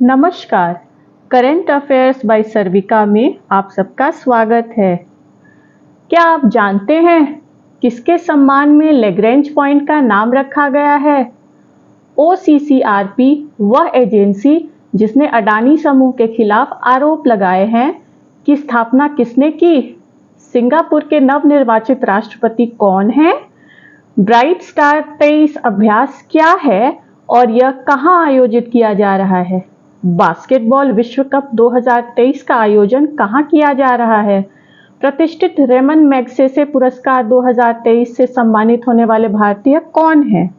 नमस्कार। Current affairs bye सर्विका में आप सबका स्वागत है। क्या आप जानते हैं किसके सम्मान में लैग्रैंज पॉइंट का नाम रखा गया है? OCCRP वह एजेंसी जिसने अडानी समूह के खिलाफ आरोप लगाए हैं की स्थापना किसने की? सिंगापुर के नवनिर्वाचित राष्ट्रपति कौन हैं? ब्राइट स्टार 23 अभ्यास क्या है और यह कहां आयोजित किया जा रहा है? बास्केटबॉल विश्व कप 2023 का आयोजन कहां किया जा रहा है? प्रतिष्ठित रेमन मैग्सेसे पुरस्कार 2023 से सम्मानित होने वाले भारतीय कौन हैं?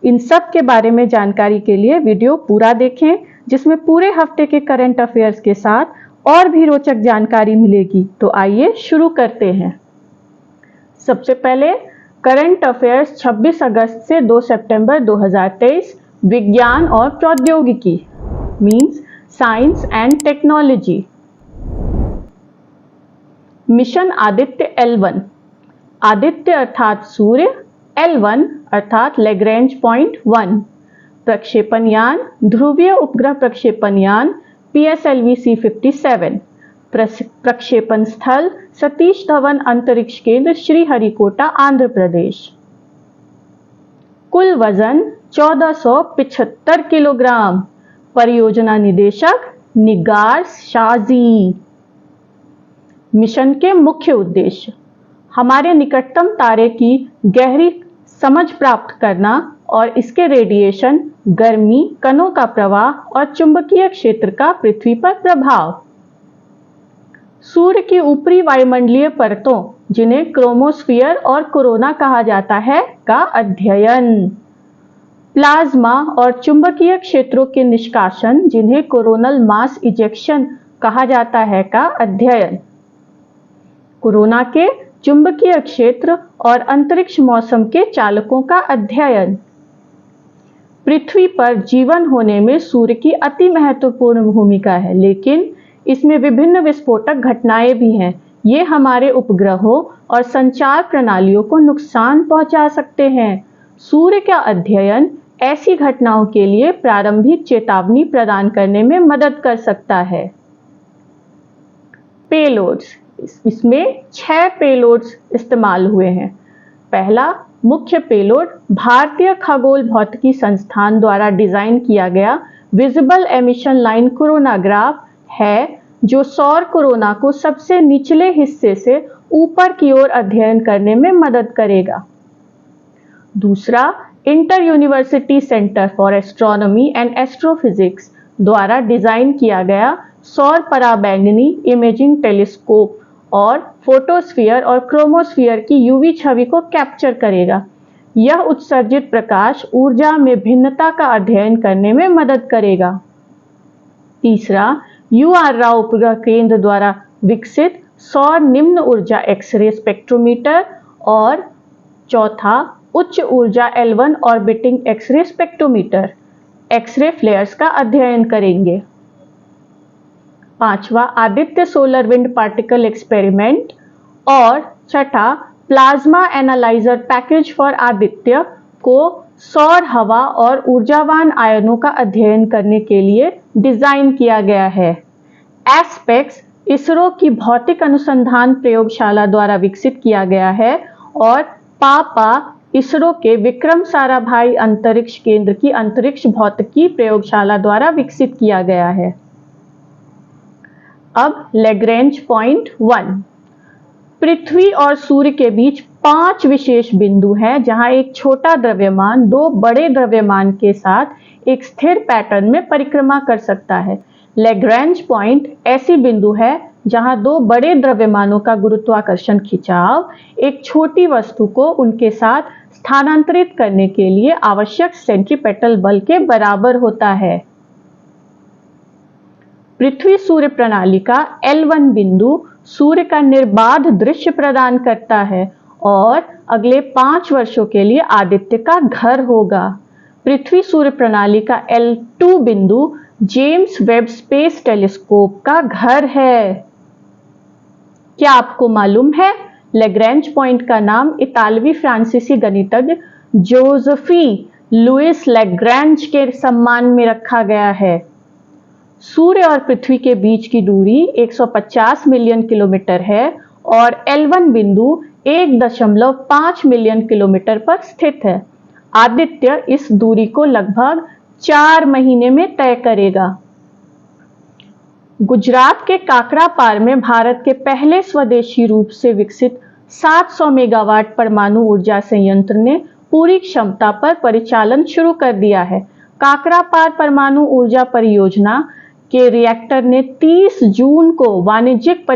इन सब के बारे में जानकारी के लिए वीडियो पूरा देखें, जिसमें पूरे हफ्ते के करंट अफेयर्स के साथ और भी रोचक जानकारी मिलेगी। तो आइए शुरू करते हैं। सबसे पहले करंट अफेयर्स 26 अगस्त से 2 सितंबर 2023 विज्ञान और प्रौद्योगिकी means science and technology. Mission Aditya L1। Aditya अर्थात सूर्य, L1 अर्थात लैग्रैंज पॉइंट 1। प्रक्षेपण यान ध्रुवीय उपग्रह प्रक्षेपण यान PSLV C57। प्रक्षेपण स्थल सतीश धवन अंतरिक्ष केंद्र श्रीहरिकोटा आंध्र प्रदेश। कुल वजन 1475 किलोग्राम। परियोजना निदेशक निगार शाजी। मिशन के मुख्य उद्देश्य हमारे निकटतम तारे की गहरी समझ प्राप्त करना और इसके रेडिएशन, गर्मी, कणों का प्रवाह और चुंबकीय क्षेत्र का पृथ्वी पर प्रभाव। सूर्य की ऊपरी वायुमंडलीय परतों, जिन्हें क्रोमोस्फीयर और कोरोना कहा जाता है, का अध्ययन। प्लाज्मा और चुंबकीय क्षेत्रों के निष्कासन, जिन्हें कोरोनल मास इजेक्शन कहा जाता है, का अध्ययन। कोरोना के चुंबकीय क्षेत्र और अंतरिक्ष मौसम के चालकों का अध्ययन। पृथ्वी पर जीवन होने में सूर्य की अति महत्वपूर्ण भूमिका है, लेकिन इसमें विभिन्न विस्फोटक घटनाएं भी हैं। ये हमारे उपग्रहों और संचार प्रणालियों को नुकसान पहुंचा सकते हैं। सूर्य का अध्ययन ऐसी घटनाओं के लिए प्रारंभिक चेतावनी प्रदान करने में मदद कर सकता है। पेलोड्स, इसमें 6 पेलोड्स इस्तेमाल हुए हैं। पहला मुख्य पेलोड भारतीय खगोल भौतिकी संस्थान द्वारा डिजाइन किया गया विजिबल एमिशन लाइन कोरोनाग्राफ है, जो सौर कोरोना को सबसे निचले हिस्से से ऊपर की ओर अध्ययन करने में मदद करेगा। दूसरा inter university centre for astronomy and astrophysics द्वारा डिजाइन किया गया सौर पराबैंगनी इमेजिंग टेलीस्कोप और फोटोस्फीयर और क्रोमोस्फीयर की यूवी छवि को कैप्चर करेगा। यह उत्सर्जित प्रकाश ऊर्जा में भिन्नता का अध्ययन करने में मदद करेगा। तीसरा UR राव उपग्रह केंद्र द्वारा विकसित सौर निम्न ऊर्जा एक्सरे स्पेक्ट्रोमीटर और चौथा उच्च ऊर्जा L1 orbiting x-ray spectrometer x-ray flares का अध्ययन करेंगे। पांचवा Aditya solar wind particle experiment और छठा plasma analyser package for Aditya को सौर हवा और ऊर्जावान आयनों का अध्ययन करने के लिए डिजाइन किया गया है। एस्पेक्स इसरो की भौतिक अनुसंधान प्रयोगशाला द्वारा विकसित किया गया है और पापा इसरो के विक्रम साराभाई अंतरिक्ष केंद्र की अंतरिक्ष भौतिकी प्रयोगशाला द्वारा विकसित किया गया है। अब लैग्रैंज पॉइंट 1। पृथ्वी और सूर्य के बीच 5 विशेष बिंदु हैं, जहां एक छोटा द्रव्यमान 2 बड़े द्रव्यमान के साथ एक स्थिर पैटर्न में परिक्रमा कर सकता है। लैग्रैंज पॉइंट ऐसी बिंदु है जहां 2 बड़े द्रव्यमानों का गुरुत्वाकर्षण खिंचाव एक छोटी वस्तु को उनके साथ स्थानांतरित करने के लिए आवश्यक सेंट्रीपेटल बल के बराबर होता है। पृथ्वी सूर्य प्रणाली का L1 बिंदु सूर्य का निर्बाध दृश्य प्रदान करता है और अगले 5 वर्षों के लिए आदित्य का घर होगा। पृथ्वी सूर्य प्रणाली का L2 बिंदु जेम्स वेब स्पेस टेलीस्कोप का घर है। क्या आपको मालूम है लैग्रैंज पॉइंट का नाम इतालवी फ्रांसीसी गणितज्ञ जोसेफी लुइस लैग्रैंज के सम्मान में रखा गया है। सूर्य और पृथ्वी के बीच की दूरी 150 मिलियन किलोमीटर है और L1 बिंदु 1.5 मिलियन किलोमीटर पर स्थित है। आदित्य इस दूरी को लगभग 4 महीने में तय करेगा। गुजरात के काकरापार में भारत के पहले स्वदेशी रूप से विकसित 700 मेगावाट परमाणु ऊर्जा संयंत्र ने पूरी क्षमता पर परिचालन शुरू कर दिया है। काकरापार परमाणु ऊर्जा परियोजना के रिएक्टर ने 30 जून को वाणिज्यिक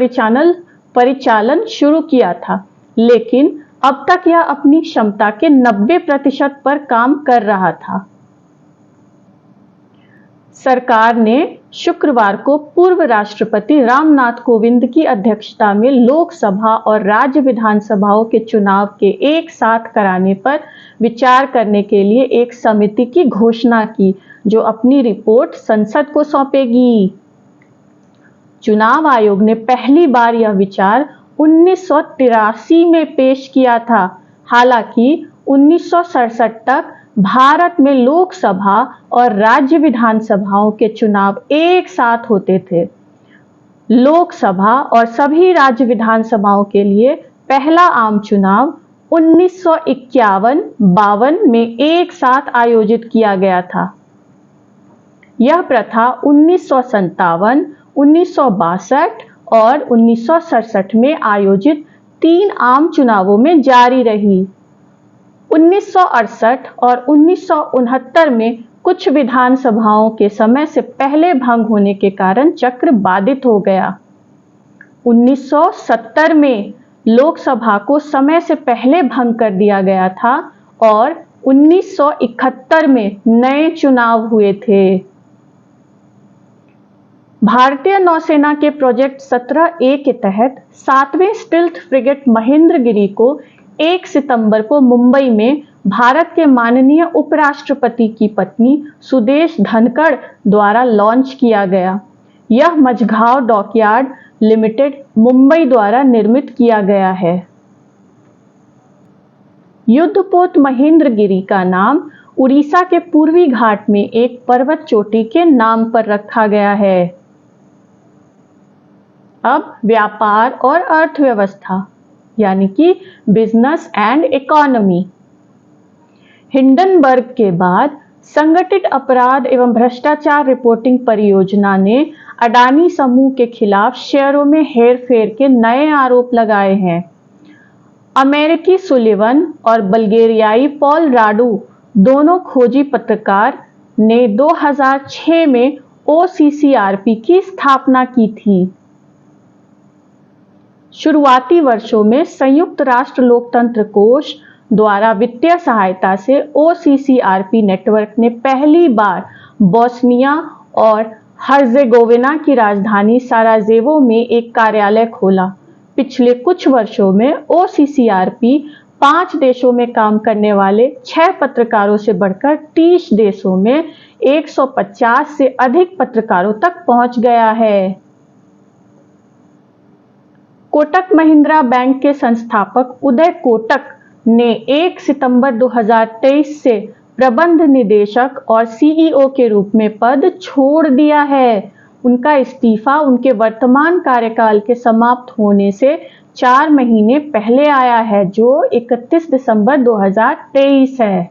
परिचालन शुरू किया था, लेकिन अब तक यह अपनी क्षमता के 90% पर काम कर रहा था। सरकार ने शुक्रवार को पूर्व राष्ट्रपति रामनाथ कोविंद की अध्यक्षता में लोकसभा और राज्य विधानसभाओं के चुनाव के एक साथ कराने पर विचार करने के लिए एक समिति की घोषणा की, जो अपनी रिपोर्ट संसद को सौंपेगी। चुनाव आयोग ने पहली बार यह विचार 1983 में पेश किया था। हालांकि 1967 तक भारत में लोकसभा और राज्य विधानसभाओं के चुनाव एक साथ होते थे। लोकसभा और सभी राज्य विधानसभाओं के लिए पहला आम चुनाव 1951-52 में एक साथ आयोजित किया गया था। यह प्रथा 1957, 1962 और 1967 में आयोजित 3 आम चुनावों में जारी रही। 1968 और 1969 में कुछ विधानसभाओं के समय से पहले भंग होने के कारण चक्र बाधित हो गया। 1970 में लोकसभा को समय से पहले भंग कर दिया गया था और 1971 में नए चुनाव हुए थे। भारतीय नौसेना के प्रोजेक्ट 17A के तहत 7वें स्टिल्थ फ्रिगेट महेंद्रगिरी को 1 सितंबर को मुंबई में भारत के माननीय उपराष्ट्रपति की पत्नी सुदेश धनखड़ द्वारा लॉन्च किया गया। यह मझगांव डॉकयार्ड लिमिटेड मुंबई द्वारा निर्मित किया गया है। युद्धपोत महेंद्रगिरी का नाम उड़ीसा के पूर्वी घाट में एक पर्वत चोटी के नाम पर रखा गया है। अब व्यापार और अर्थव्यवस्था यानी कि बिजनेस एंड इकोनॉमी। हिंडनबर्ग के बाद संगठित अपराध एवं भ्रष्टाचार रिपोर्टिंग परियोजना ने अडानी समूह के खिलाफ शेयरों में हेरफेर के नए आरोप लगाए हैं। अमेरिकी सुलिवन और बल्गेरियाई पॉल राडू, दोनों खोजी पत्रकार, ने 2006 में OCCRP की स्थापना की थी। शुरुआती वर्षों में संयुक्त राष्ट्र लोकतंत्र कोष द्वारा वित्तीय सहायता से OCCRP नेटवर्क ने पहली बार बोस्निया और हर्जेगोविना की राजधानी साराजेवो में एक कार्यालय खोला। पिछले कुछ वर्षों में OCCRP 5 देशों में काम करने वाले 6 पत्रकारों से बढ़कर 30 देशों में 150 से अधिक पत्रकारों तक पहुंच गया है। कोटक महिंद्रा बैंक के संस्थापक उदय कोटक ने 1 सितंबर 2023 से प्रबंध निदेशक और CEO के रूप में पद छोड़ दिया है। उनका इस्तीफा उनके वर्तमान कार्यकाल के समाप्त होने से 4 महीने पहले आया है, जो 31 दिसंबर 2023 है।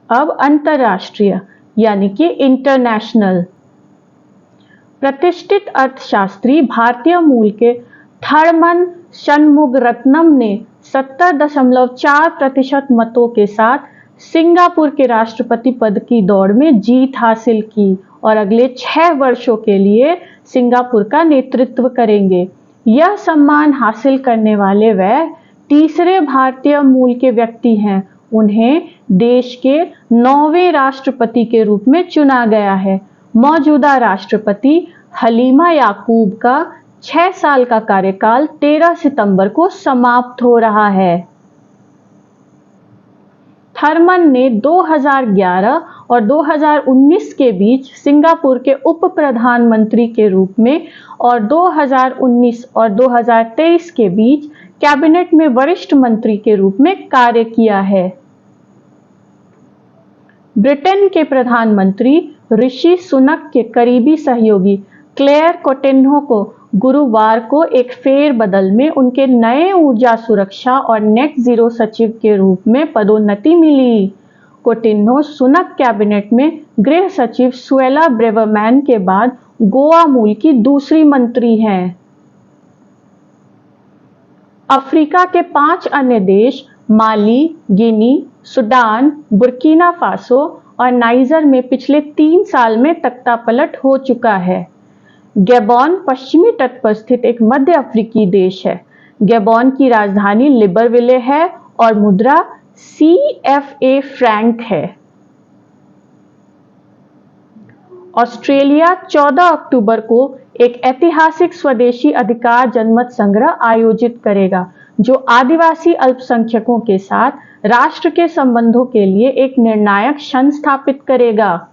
अब अंतर्राष्ट्रीय यानी कि इंटरनेशनल। प्रतिष्ठित अर्थशास्त्री भारतीय मूल के थर्मन षणमुगरत्नम ने 70.4% मतों के साथ सिंगापुर के राष्ट्रपति पद की दौड़ में जीत हासिल की और अगले 6 वर्षों के लिए सिंगापुर का नेतृत्व करेंगे। यह सम्मान हासिल करने वाले वह तीसरे भारतीय मूल के व्यक्ति हैं। उन्हें देश के 9वें राष्ट्रपति के रूप में चुना गया है। मौजूदा राष्ट्रपति हलीमा याकूब का 6 साल का कार्यकाल 13 सितंबर को समाप्त हो रहा है। थर्मन ने 2011 और 2019 के बीच सिंगापुर के उप प्रधानमंत्री के रूप में और 2019 और 2023 के बीच कैबिनेट में वरिष्ठ मंत्री के रूप में कार्य किया है। ब्रिटेन के प्रधानमंत्री ऋषि सुनक के करीबी सहयोगी क्लेयर कोटिन्हो को गुरुवार को एक फेरबदल में उनके नए ऊर्जा सुरक्षा और नेट जीरो सचिव के रूप में पदोन्नति मिली। कोटिन्हो सुनक कैबिनेट में गृह सचिव सुएला ब्रेवरमैन के बाद गोवा मूल की दूसरी मंत्री हैं। अफ्रीका के 5 अन्य देश माली, गिनी, सूडान, बुर्किना फासो और नाइजर में पिछले 3 साल में तख्तापलट हो चुका है। गैबोन पश्चिमी तट पर स्थित एक मध्य अफ्रीकी देश है। गैबोन की राजधानी लिब्रविले है और मुद्रा CFA फ्रैंक है। ऑस्ट्रेलिया 14 अक्टूबर को एक ऐतिहासिक स्वदेशी अधिकार जनमत संग्रह आयोजित करेगा, जो आदिवासी अल्पसंख्यकों के साथ राष्ट्र के संबंधों के लिए एक निर्णायक क्षण स्थापित करेगा।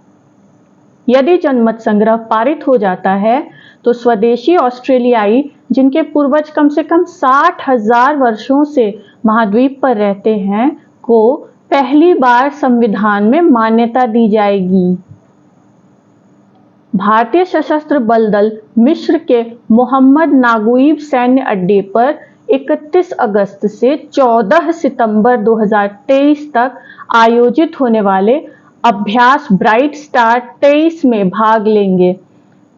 यदि जनमत संग्रह पारित हो जाता है, तो स्वदेशी ऑस्ट्रेलियाई जिनके पूर्वज कम से कम 60,000 वर्षों से महाद्वीप पर रहते हैं, को पहली बार संविधान में मान्यता दी जाएगी। भारतीय सशस्त्र बल दल मिस्र के मोहम्मद नागुइब सैन्य अड्डे पर 31 अगस्त से 14 सितंबर 2023 तक आयोजित होने वाले अभ्यास ब्राइट स्टार 23 में भाग लेंगे।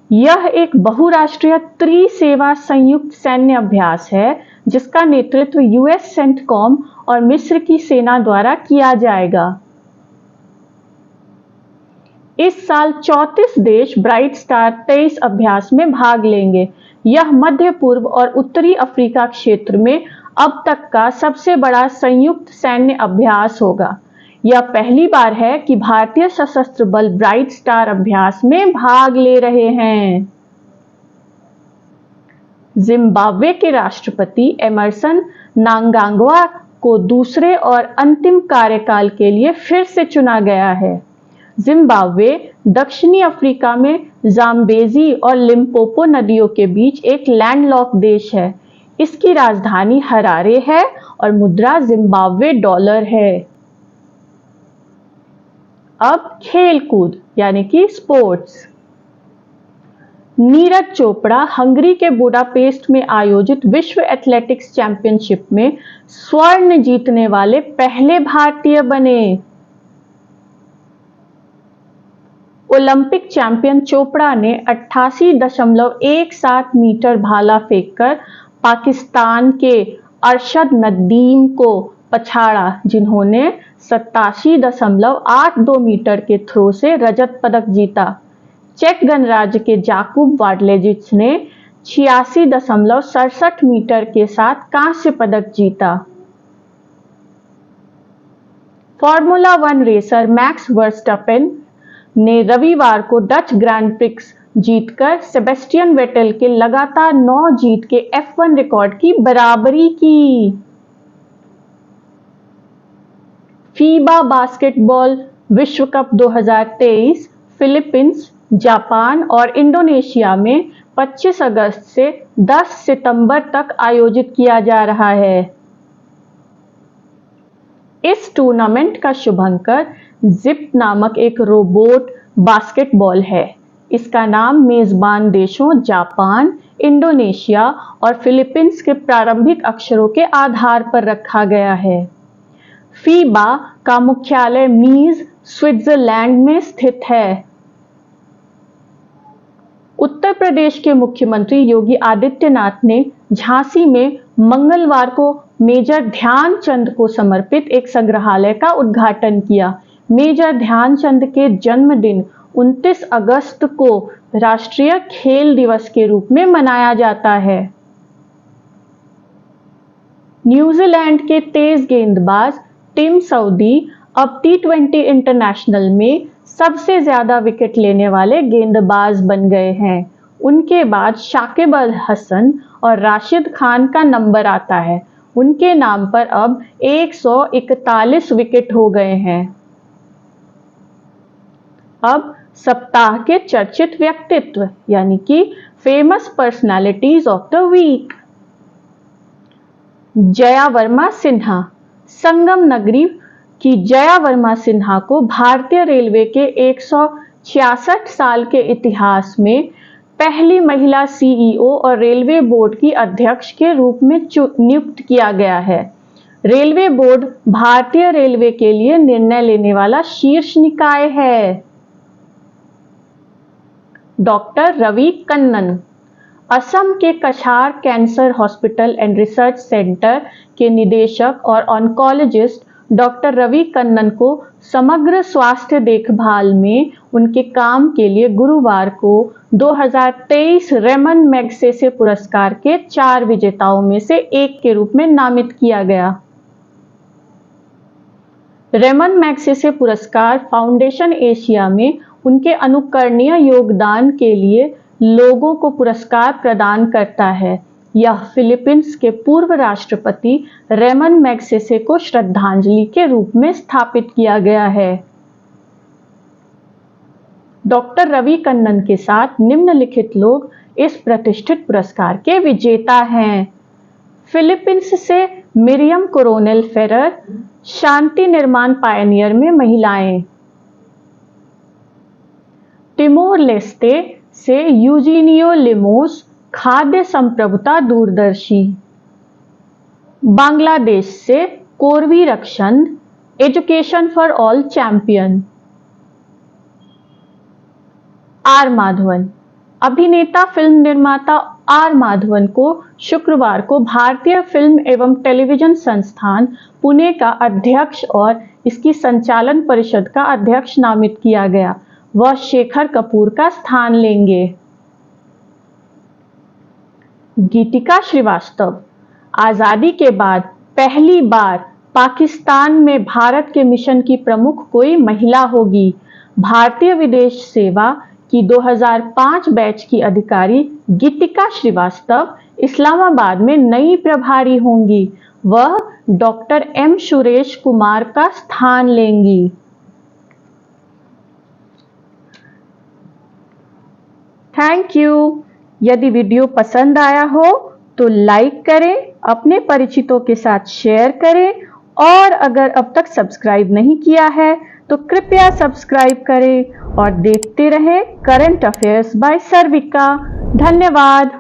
यह एक बहुराष्ट्रीय त्रिसेवा संयुक्त सैन्य अभ्यास है, जिसका नेतृत्व US सेंटकॉम और मिस्र की सेना द्वारा किया जाएगा। इस साल 34 देश ब्राइट स्टार 23 अभ्यास में भाग लेंगे। यह मध्य पूर्व और उत्तरी अफ्रीका क्षेत्र में अब तक का सबसे बड़ा संयुक्त सैन्य अभ्यास होगा। यह पहली बार है कि भारतीय सशस्त्र बल ब्राइट स्टार अभ्यास में भाग ले रहे हैं। जिम्बाब्वे के राष्ट्रपति एमरसन नांगाग्वा को दूसरे और अंतिम कार्यकाल के लिए फिर से चुना गया है। जिम्बाब्वे दक्षिणी अफ्रीका में जाम्बेजी और लिम्पोपो नदियों के बीच एक लैंडलॉक देश है। इसकी राजधानी हरारे है और मुद्रा जिम्बाब्वे डॉलर है। अब खेल कूद यानी कि स्पोर्ट्स। नीरज चोपड़ा हंगरी के बुडापेस्ट में आयोजित विश्व एथलेटिक्स चैंपियनशिप में स्वर्ण जीतने वाले पहले भारतीय बने। ओलंपिक चैंपियन चोपड़ा ने 88.17 मीटर भाला फेंककर पाकिस्तान के अरशद नदीम को पछाड़ा, जिन्होंने 87.82 मीटर के थ्रो से रजत पदक जीता। चेक गणराज्य के जाकुब वाडलेजिच ने 86.67 मीटर के साथ कांस्य पदक जीता। फॉर्मूला 1 रेसर मैक्स वर्स्टपेन ने रविवार को डच ग्रैंड प्रिक्स जीतकर सेबेस्टियन वेटेल के लगातार 9 जीत के F1 रिकॉर्ड की बराबरी की। फीबा बास्केटबॉल विश्व कप 2023 फिलीपींस, जापान और इंडोनेशिया में 25 अगस्त से 10 सितंबर तक आयोजित किया जा रहा है। इस टूर्नामेंट का शुभंकर जिप नामक एक रोबोट बास्केटबॉल है। इसका नाम मेजबान देशों जापान, इंडोनेशिया और फिलीपींस के प्रारंभिक अक्षरों के आधार पर रखा गया है। फीबा का मुख्यालय मीज, स्विट्जरलैंड में स्थित है। उत्तर प्रदेश के मुख्यमंत्री योगी आदित्यनाथ ने झांसी में मंगलवार को मेजर ध्यानचंद को समर्पित एक संग्रहालय का उद्घाटन किया। मेजर ध्यानचंद के जन्मदिन 29 अगस्त को राष्ट्रीय खेल दिवस के रूप में मनाया जाता है। न्यूजीलैंड के तेज गेंदबाज टिम साउदी अब T20 इंटरनेशनल में सबसे ज्यादा विकेट लेने वाले गेंदबाज बन गए हैं। उनके बाद शाकिब अल हसन और राशिद खान का नंबर आता है। उनके नाम पर अब 141 विकेट हो गए हैं। अब सप्ताह के चर्चित व्यक्तित्व यानी कि famous personalities of the week. Jaya Verma Sinha Sangam नगरी कि जया वर्मा सिन्हा को भारतीय रेलवे के 166 साल के इतिहास में पहली महिला सीईओ और रेलवे बोर्ड की अध्यक्ष के रूप में नियुक्त किया गया है। रेलवे बोर्ड भारतीय रेलवे के लिए निर्णय लेने वाला शीर्ष निकाय है। डॉक्टर रवि कन्नन असम के कछार cancer hospital and research centre के निदेशक और ऑन्कोलॉजिस्ट डॉक्टर रवि कन्नन को समग्र स्वास्थ्य देखभाल में उनके काम के लिए गुरुवार को 2023 रेमन मैग्सेसे पुरस्कार के 4 विजेताओं में से एक के रूप में नामित किया गया। रेमन मैग्सेसे पुरस्कार फाउंडेशन एशिया में उनके अनुकरणीय योगदान के लिए लोगों को पुरस्कार प्रदान करता है। यह फिलीपींस के पूर्व राष्ट्रपति रेमन मैग्सेसे को श्रद्धांजलि के रूप में स्थापित किया गया है। डॉक्टर रवि कन्नन के साथ निम्नलिखित लोग इस प्रतिष्ठित पुरस्कार के विजेता हैं। फिलीपींस से मिरियम कोरोनेल फेरर, शांति निर्माण पायनियर में महिलाएं। टिमोर लेस्टे से यूजीनियो लिमोस, खाद्य संप्रभुता दूरदर्शी। बांग्लादेश से कोरवी रक्षन, education for all champion. R Madhavan अभिनेता फिल्म निर्माता आर माधवन को शुक्रवार को भारतीय फिल्म एवं टेलीविजन संस्थान पुणे का अध्यक्ष और इसकी संचालन परिषद का अध्यक्ष नामित किया गया। वह शेखर कपूर का स्थान लेंगे। गीतिका श्रीवास्तव आजादी के बाद पहली बार पाकिस्तान में भारत के मिशन की प्रमुख कोई महिला होगी। भारतीय विदेश सेवा की 2005 बैच की अधिकारी गीतिका श्रीवास्तव इस्लामाबाद में नई प्रभारी होंगी। वह डॉक्टर एम सुरेश कुमार का स्थान लेंगी। Thank you. यदि वीडियो पसंद आया हो तो लाइक करें, अपने परिचितों के साथ शेयर करें और अगर अब तक सब्सक्राइब नहीं किया है तो कृपया सब्सक्राइब करें और देखते रहें करंट अफेयर्स बाय सर्विका। धन्यवाद।